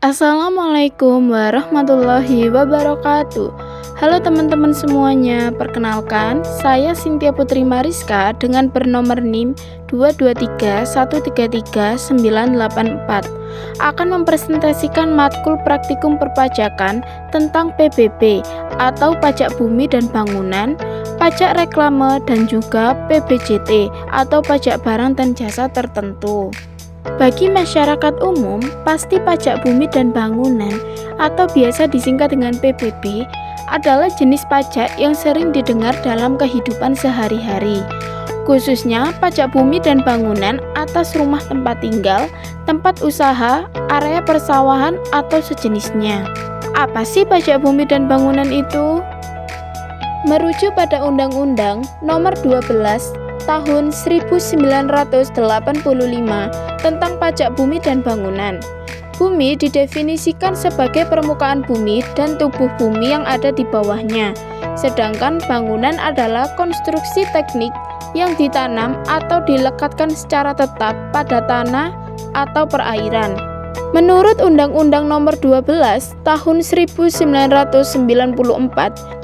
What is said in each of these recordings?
Assalamualaikum warahmatullahi wabarakatuh. Halo teman-teman semuanya, perkenalkan saya Cynthia Putri Mariska dengan bernomor NIM 223133984 akan mempresentasikan matkul praktikum perpajakan tentang PBB atau pajak bumi dan bangunan, pajak reklame dan juga PBJT atau pajak barang dan jasa tertentu. Bagi masyarakat umum, pasti pajak bumi dan bangunan atau biasa disingkat dengan PBB adalah jenis pajak yang sering didengar dalam kehidupan sehari-hari. Khususnya pajak bumi dan bangunan atas rumah tempat tinggal, tempat usaha, area persawahan atau sejenisnya. Apa sih pajak bumi dan bangunan itu? Merujuk pada Undang-Undang Nomor 12 Tahun 1985 tentang pajak bumi dan bangunan. Bumi didefinisikan sebagai permukaan bumi dan tubuh bumi yang ada di bawahnya, sedangkan bangunan adalah konstruksi teknik yang ditanam atau dilekatkan secara tetap pada tanah atau perairan. Menurut Undang-Undang Nomor 12 Tahun 1994,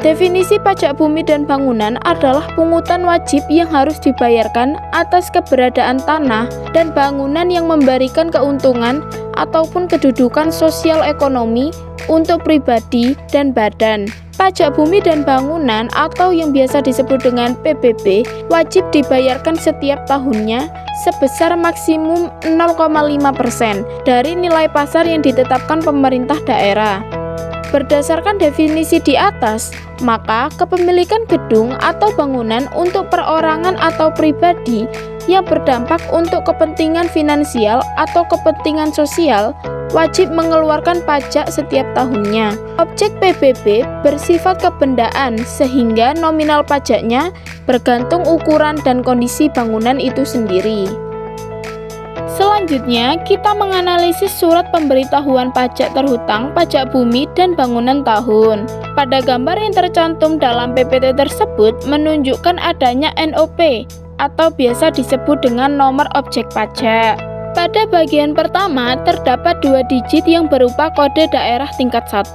definisi pajak bumi dan bangunan adalah pungutan wajib yang harus dibayarkan atas keberadaan tanah dan bangunan yang memberikan keuntungan ataupun kedudukan sosial ekonomi untuk pribadi dan badan. Pajak bumi dan bangunan atau yang biasa disebut dengan PBB wajib dibayarkan setiap tahunnya sebesar maksimum 0,5% dari nilai pasar yang ditetapkan pemerintah daerah. Berdasarkan definisi di atas, maka kepemilikan gedung atau bangunan untuk perorangan atau pribadi yang berdampak untuk kepentingan finansial atau kepentingan sosial wajib mengeluarkan pajak setiap tahunnya. Objek PBB bersifat kebendaan sehingga nominal pajaknya bergantung ukuran dan kondisi bangunan itu sendiri. Selanjutnya, kita menganalisis surat pemberitahuan pajak terhutang pajak bumi dan bangunan tahun. Pada gambar yang tercantum dalam PPT tersebut menunjukkan adanya NOP atau biasa disebut dengan nomor objek pajak. Pada bagian pertama terdapat 2 digit yang berupa kode daerah tingkat 1.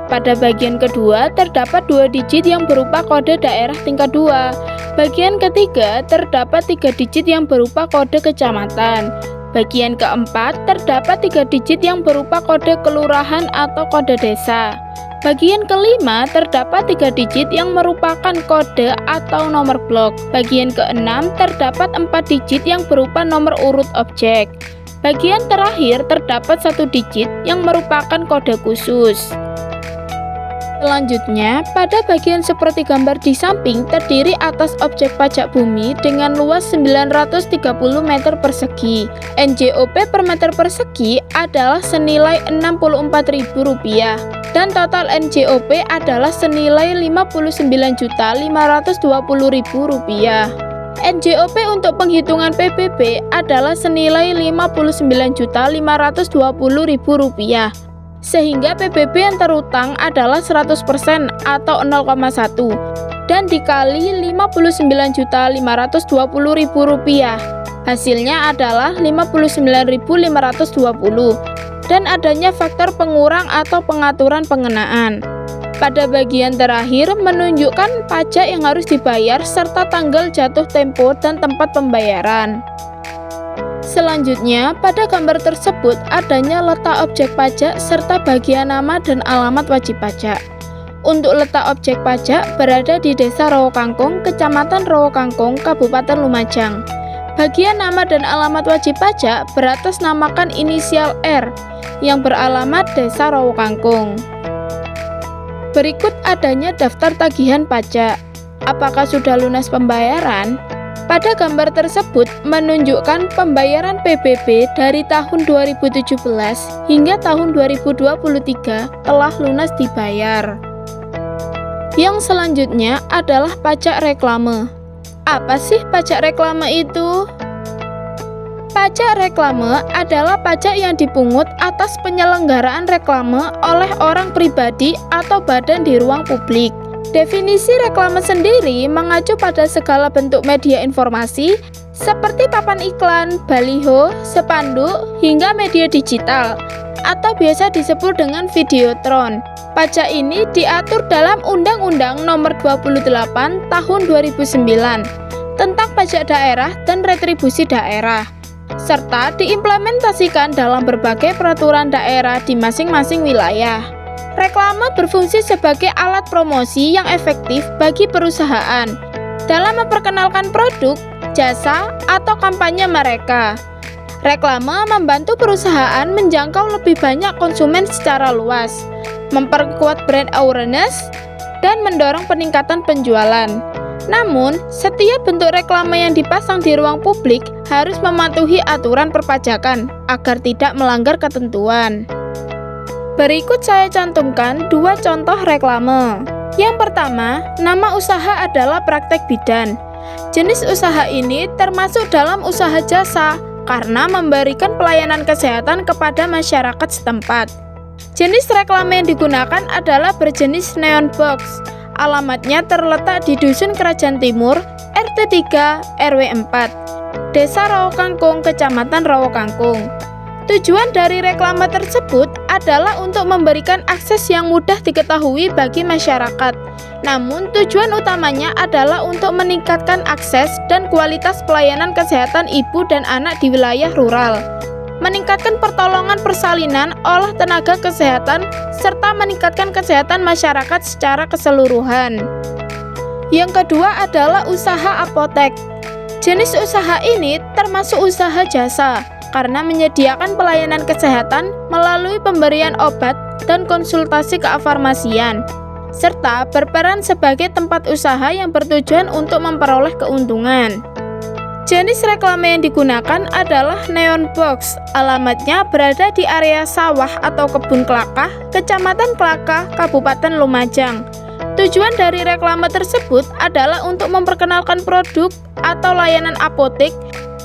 Pada bagian kedua terdapat 2 digit yang berupa kode daerah tingkat 2. Bagian ketiga terdapat 3 digit yang berupa kode kecamatan. Bagian keempat terdapat 3 digit yang berupa kode kelurahan atau kode desa. Bagian kelima terdapat 3 digit yang merupakan kode atau nomor blok. Bagian keenam terdapat 4 digit yang berupa nomor urut objek. Bagian terakhir terdapat 1 digit yang merupakan kode khusus. Selanjutnya, pada bagian seperti gambar di samping terdiri atas objek pajak bumi dengan luas 930 meter persegi. NJOP per meter persegi adalah senilai Rp64.000 dan total NJOP adalah senilai Rp59.520.000. NJOP untuk penghitungan PBB adalah senilai Rp59.520.000. Sehingga PBB yang terutang adalah 100% atau 0,1 dan dikali Rp59.520.000. Hasilnya adalah Rp59.520 dan adanya faktor pengurang atau pengaturan pengenaan. Pada bagian terakhir menunjukkan pajak yang harus dibayar serta tanggal jatuh tempo dan tempat pembayaran. Selanjutnya, pada gambar tersebut adanya letak objek pajak serta bagian nama dan alamat wajib pajak. Untuk letak objek pajak berada di Desa Rowokangkung, Kecamatan Rowokangkung, Kabupaten Lumajang. Bagian nama dan alamat wajib pajak beratasnamakan inisial R yang beralamat Desa Rowokangkung. Berikut adanya daftar tagihan pajak. Apakah sudah lunas pembayaran? Pada gambar tersebut menunjukkan pembayaran PBB dari tahun 2017 hingga tahun 2023 telah lunas dibayar. Yang selanjutnya adalah pajak reklame. Apa sih pajak reklame itu? Pajak reklame adalah pajak yang dipungut atas penyelenggaraan reklame oleh orang pribadi atau badan di ruang publik. Definisi reklame sendiri mengacu pada segala bentuk media informasi seperti papan iklan, baliho, spanduk, hingga media digital atau biasa disebut dengan Videotron. Pajak ini diatur dalam Undang-Undang Nomor 28 Tahun 2009 tentang pajak daerah dan retribusi daerah, serta diimplementasikan dalam berbagai peraturan daerah di masing-masing wilayah. Reklame berfungsi sebagai alat promosi yang efektif bagi perusahaan dalam memperkenalkan produk, jasa, atau kampanye mereka. Reklame membantu perusahaan menjangkau lebih banyak konsumen secara luas, memperkuat brand awareness, dan mendorong peningkatan penjualan. Namun, setiap bentuk reklame yang dipasang di ruang publik harus mematuhi aturan perpajakan agar tidak melanggar ketentuan. Berikut saya cantumkan 2 contoh reklame. Yang pertama, nama usaha adalah praktek bidan. Jenis usaha ini termasuk dalam usaha jasa karena memberikan pelayanan kesehatan kepada masyarakat setempat. Jenis reklame yang digunakan adalah berjenis neon box. Alamatnya terletak di Dusun Kerajaan Timur, RT 3, RW 4, Desa Rawokangkung, Kecamatan Rawokangkung. Tujuan dari reklame tersebut adalah untuk memberikan akses yang mudah diketahui bagi masyarakat. Namun, tujuan utamanya adalah untuk meningkatkan akses dan kualitas pelayanan kesehatan ibu dan anak di wilayah rural, meningkatkan pertolongan persalinan oleh tenaga kesehatan, serta meningkatkan kesehatan masyarakat secara keseluruhan. Yang kedua adalah usaha apotek. Jenis usaha ini termasuk usaha jasa karena menyediakan pelayanan kesehatan melalui pemberian obat dan konsultasi kefarmasian, serta berperan sebagai tempat usaha yang bertujuan untuk memperoleh keuntungan. Jenis reklame yang digunakan adalah neon box. Alamatnya berada di area sawah atau kebun kelakah, Kecamatan Kelakah, Kabupaten Lumajang. Tujuan dari reklame tersebut adalah untuk memperkenalkan produk atau layanan apotek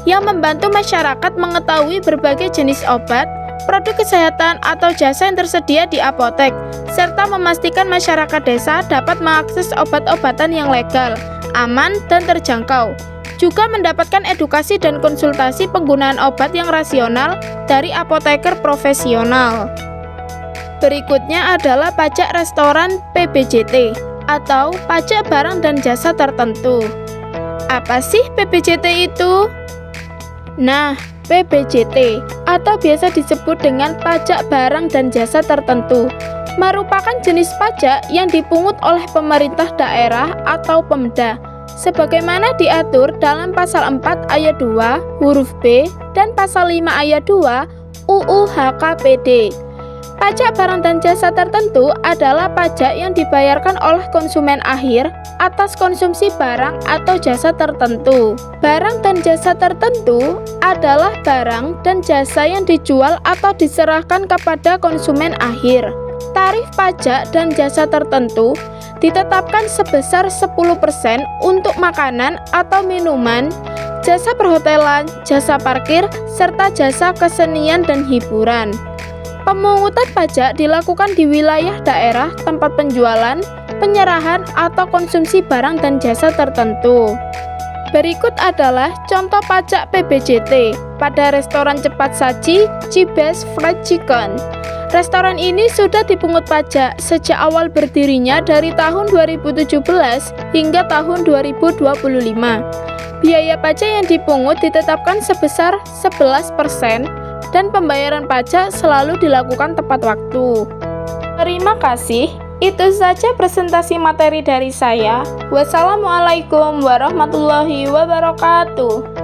yang membantu masyarakat mengetahui berbagai jenis obat, produk kesehatan atau jasa yang tersedia di apotek, serta memastikan masyarakat desa dapat mengakses obat-obatan yang legal, aman, dan terjangkau. Juga mendapatkan edukasi dan konsultasi penggunaan obat yang rasional dari apoteker profesional. Berikutnya adalah pajak restoran PBJT atau pajak barang dan jasa tertentu. Apa sih PBJT itu? Nah, PBJT atau biasa disebut dengan pajak barang dan jasa tertentu merupakan jenis pajak yang dipungut oleh pemerintah daerah atau Pemda sebagaimana diatur dalam pasal 4 ayat 2 huruf B dan pasal 5 ayat 2 UU HKPD. Pajak barang dan jasa tertentu adalah pajak yang dibayarkan oleh konsumen akhir atas konsumsi barang atau jasa tertentu. Barang dan jasa tertentu adalah barang dan jasa yang dijual atau diserahkan kepada konsumen akhir. Tarif pajak dan jasa tertentu ditetapkan sebesar 10% untuk makanan atau minuman, jasa perhotelan, jasa parkir, serta jasa kesenian dan hiburan. Pemungutan pajak dilakukan di wilayah daerah tempat penjualan, penyerahan, atau konsumsi barang dan jasa tertentu. Berikut adalah contoh pajak PBJT pada restoran cepat saji Cibes Fried Chicken. Restoran ini sudah dipungut pajak sejak awal berdirinya dari tahun 2017 hingga tahun 2025. Biaya pajak yang dipungut ditetapkan sebesar 11% dan pembayaran pajak selalu dilakukan tepat waktu. Terima kasih. Itu saja presentasi materi dari saya. Wassalamualaikum warahmatullahi wabarakatuh.